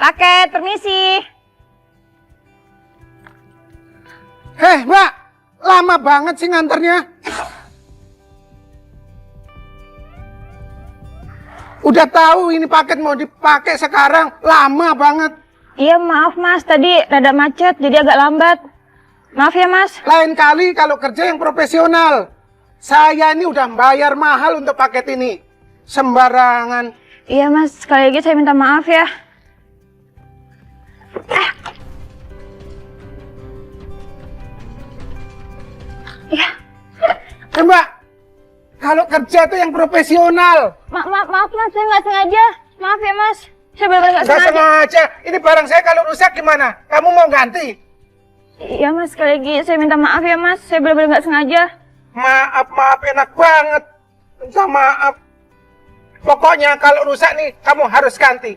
Paket, permisi. Heh, Mbak, lama banget sih nganternya. Udah tahu ini paket mau dipakai sekarang, lama banget. Iya, maaf Mas, tadi rada macet jadi agak lambat. Maaf ya Mas. Lain kali kalau kerja yang profesional. Saya ini udah bayar mahal untuk paket ini. Sembarangan. Iya Mas, sekali lagi saya minta maaf ya. Iya. Mbak, kalau kerja tuh yang profesional. Maaf Mas, saya nggak sengaja. Maaf ya Mas, saya benar-benar nggak Nggak sengaja. sengaja. Ini barang saya kalau rusak gimana? Kamu mau ganti? Iya Mas, sekali lagi saya minta maaf ya Mas, saya benar-benar nggak sengaja. Maaf, enak banget. Minta maaf. Pokoknya kalau rusak nih, kamu harus ganti.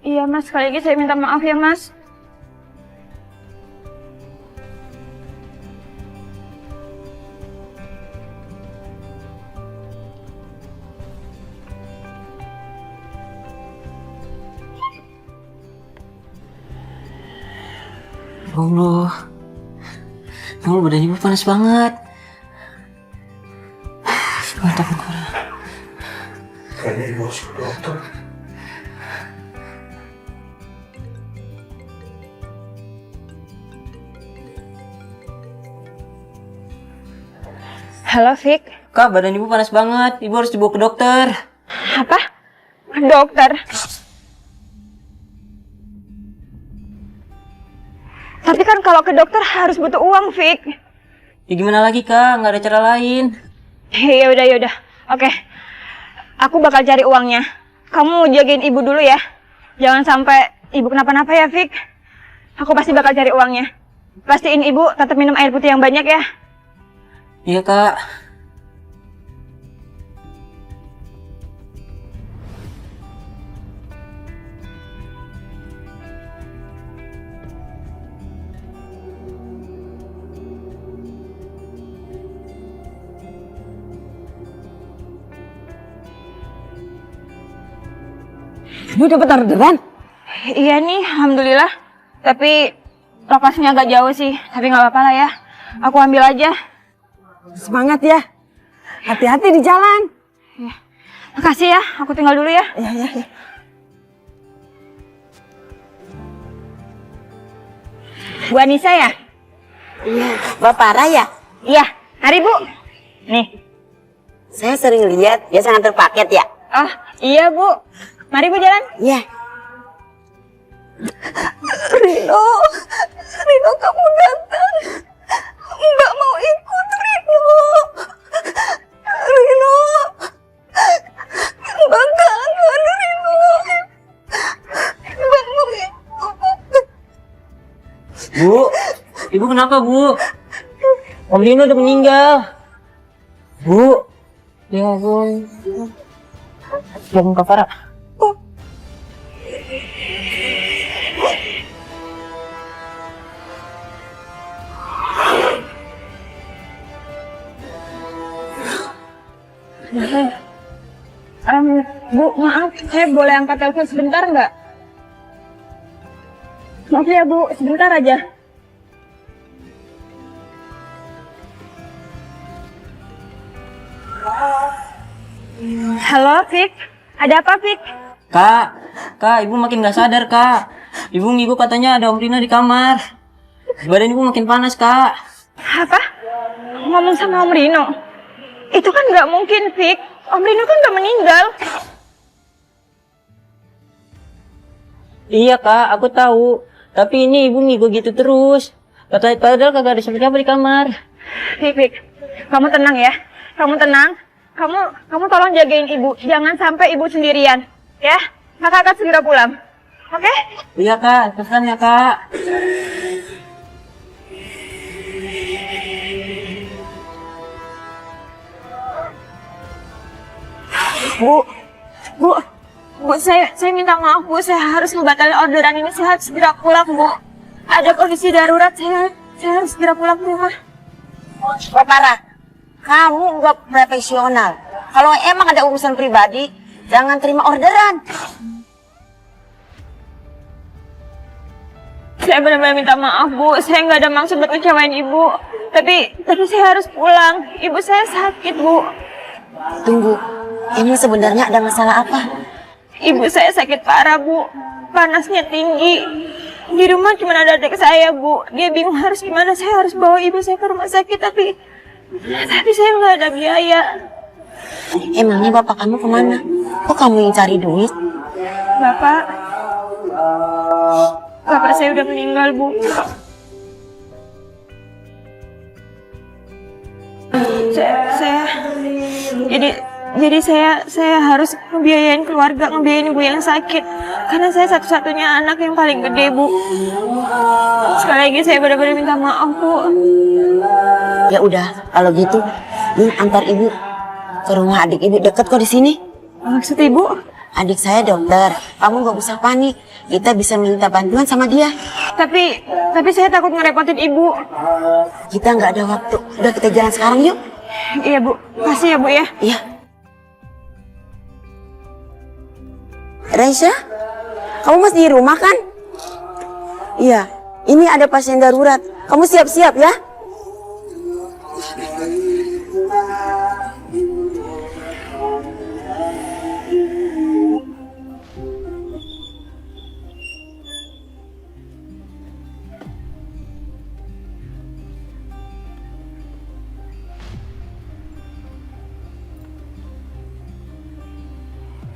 Iya Mas, sekali lagi saya minta maaf ya Mas. Allah, badan ibu panas banget. Mantap, Kayaknya ibu harus ke dokter. Halo Fik. Kak, badan ibu panas banget. Ibu harus dibawa ke dokter. Apa? Dokter? Tapi kan kalau ke dokter harus butuh uang, Fik. Ya gimana lagi, Kak? Nggak ada cara lain. Yaudah. Oke. Aku bakal cari uangnya. Kamu jagain ibu dulu ya. Jangan sampai ibu kenapa-napa ya, Fik. Aku pasti bakal cari uangnya. Pastiin ibu tetap minum air putih yang banyak ya. Iya, Kak. Ibu dapat orderan? Iya nih, alhamdulillah. Tapi lokasinya agak jauh sih. Tapi nggak apa-apa lah ya. Aku ambil aja. Semangat ya. Hati-hati di jalan. Makasih ya. Aku tinggal dulu ya. Ya. Bu Anissa ya? Iya. Bapak Raya? Iya. Mari Bu. Nih. Saya sering lihat biasa nganter paket ya. Oh, iya Bu. Mari Bu jalan. Iya. Rino kamu datang. Mbak mau ikut Rino. Mbak kangen Rino. Mbak mau ikut. Bu, ibu kenapa, Bu? Om Lino udah meninggal. Bu, ya ampun. Belum Kak Farah. Bu, maaf, saya boleh angkat telepon sebentar nggak? Maaf ya Bu, sebentar aja. Halo, Fik. Ada apa, Fik? Kak, ibu makin gak sadar, Kak. Ibu katanya ada Om Rino di kamar. Badan ibu makin panas, Kak. Apa? Ngomong sama Om Rino? Itu kan nggak mungkin, Fik. Om Rino kan udah meninggal. Iya, Kak, aku tahu. Tapi ini ibu ngigo gitu terus. Padahal kagak ada siapa-siapa di kamar. Fik, kamu tenang ya. Kamu tenang. Kamu tolong jagain ibu. Jangan sampai ibu sendirian. Ya? Kakak akan segera pulang. Oke? Iya, Kak. Pesan ya, Kak. Bu, saya minta maaf Bu, saya harus ngebatalin orderan ini, saya harus segera pulang Bu. Ada kondisi darurat, saya harus segera pulang ke rumah. Bapak Raya, kamu nggak profesional. Kalau emang ada urusan pribadi, jangan terima orderan. Saya benar-benar minta maaf, Bu. Saya nggak ada maksud buat ngecewain Ibu. Tapi saya harus pulang. Ibu saya sakit, Bu. Tunggu, ini sebenarnya ada masalah apa? Ibu saya sakit parah, Bu. Panasnya tinggi. Di rumah cuma ada adik saya, Bu. Dia bingung harus gimana. Saya harus bawa ibu saya ke rumah sakit, tapi saya nggak ada biaya. Emangnya bapak kamu kemana? Kok kamu yang cari duit? Bapak saya udah meninggal, Bu. Jadi saya harus ngebiayain keluarga, ngebiayain ibu yang sakit. Karena saya satu-satunya anak yang paling gede, Bu. Sekali lagi saya benar-benar minta maaf, Bu. Ya udah, kalau gitu, Yun antar ibu ke rumah adik ibu, deket kok di sini. Maksud Ibu? Adik saya dokter, kamu gak usah panik. Kita bisa minta bantuan sama dia. Tapi saya takut ngerepotin Ibu. Kita nggak ada waktu. Udah kita jalan sekarang yuk. Iya, Bu. Kasih ya, Bu ya. Iya. Raisya, kamu masih di rumah kan? Iya. Ini ada pasien darurat. Kamu siap-siap ya.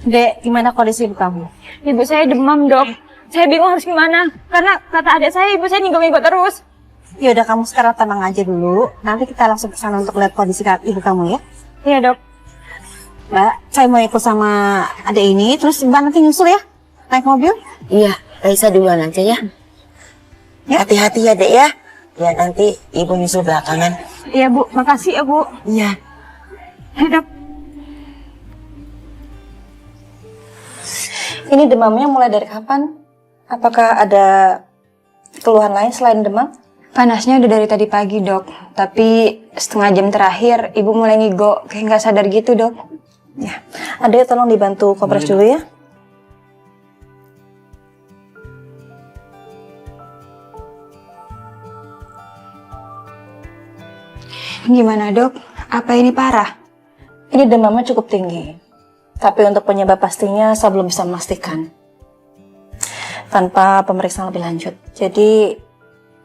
Dek, gimana kondisi ibu kamu? Ibu saya demam, Dok. Saya bingung harus gimana. Karena kata adik saya, ibu saya minggu-minggu terus. Ya udah, kamu sekarang tenang aja dulu. Nanti kita langsung ke sana untuk lihat kondisi ibu kamu ya. Iya, Dok. Mbak, saya mau ikut sama adik ini, terus Mbak nanti nyusul ya? Naik mobil? Iya, Raisa duluan aja ya. Hati-hati ya dek ya. Ya nanti ibu nyusul belakangan. Iya, Bu. Makasih ya, Bu. Iya. Dok. Ini demamnya mulai dari kapan? Apakah ada keluhan lain selain demam? Panasnya udah dari tadi pagi, Dok. Tapi setengah jam terakhir, Ibu mulai ngigo. Kayak nggak sadar gitu, Dok. Ya, adek tolong dibantu kompres dulu ya. Gimana, Dok? Apa ini parah? Ini demamnya cukup tinggi. Tapi untuk penyebab pastinya saya belum bisa memastikan. Tanpa pemeriksaan lebih lanjut. Jadi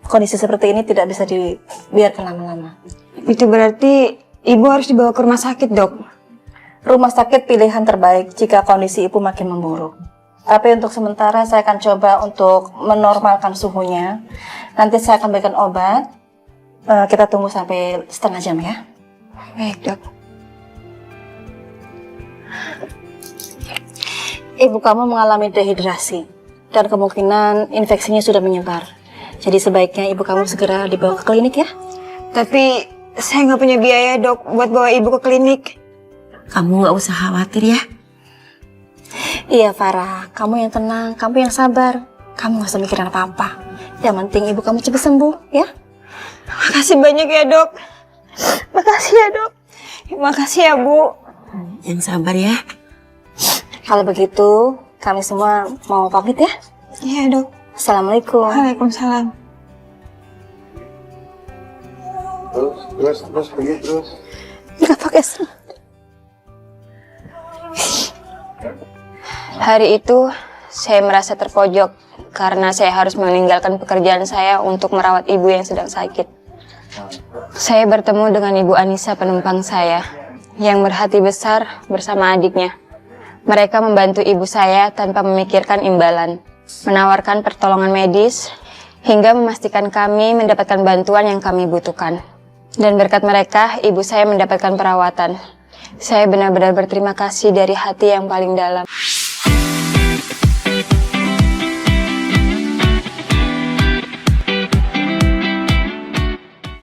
kondisi seperti ini tidak bisa dibiarkan lama-lama. Itu berarti Ibu harus dibawa ke rumah sakit, Dok. Rumah sakit pilihan terbaik jika kondisi ibu makin memburuk. Tapi untuk sementara saya akan coba untuk menormalkan suhunya. Nanti saya akan berikan obat. Kita tunggu sampai setengah jam ya. Baik, Dok. Ibu kamu mengalami dehidrasi dan kemungkinan infeksinya sudah menyebar. Jadi sebaiknya ibu kamu segera dibawa ke klinik ya. Tapi saya nggak punya biaya, Dok, buat bawa Ibu ke klinik. Kamu nggak usah khawatir ya. Iya Farah, kamu yang tenang, kamu yang sabar. Kamu nggak usah mikirin apa-apa. Yang penting ibu kamu cepat sembuh ya. Makasih banyak ya, Dok. Makasih ya, Dok. Makasih ya, Bu. Yang sabar ya. Kalau begitu, kami semua mau pamit ya. Iya, Dok. Assalamualaikum. Waalaikumsalam. Terus, pergi terus. Nggak pakai Hari itu, saya merasa terpojok karena saya harus meninggalkan pekerjaan saya untuk merawat ibu yang sedang sakit. Saya bertemu dengan Ibu Anissa, penumpang saya, yang berhati besar bersama adiknya. Mereka membantu ibu saya tanpa memikirkan imbalan, menawarkan pertolongan medis, hingga memastikan kami mendapatkan bantuan yang kami butuhkan. Dan berkat mereka, ibu saya mendapatkan perawatan. Saya benar-benar berterima kasih dari hati yang paling dalam.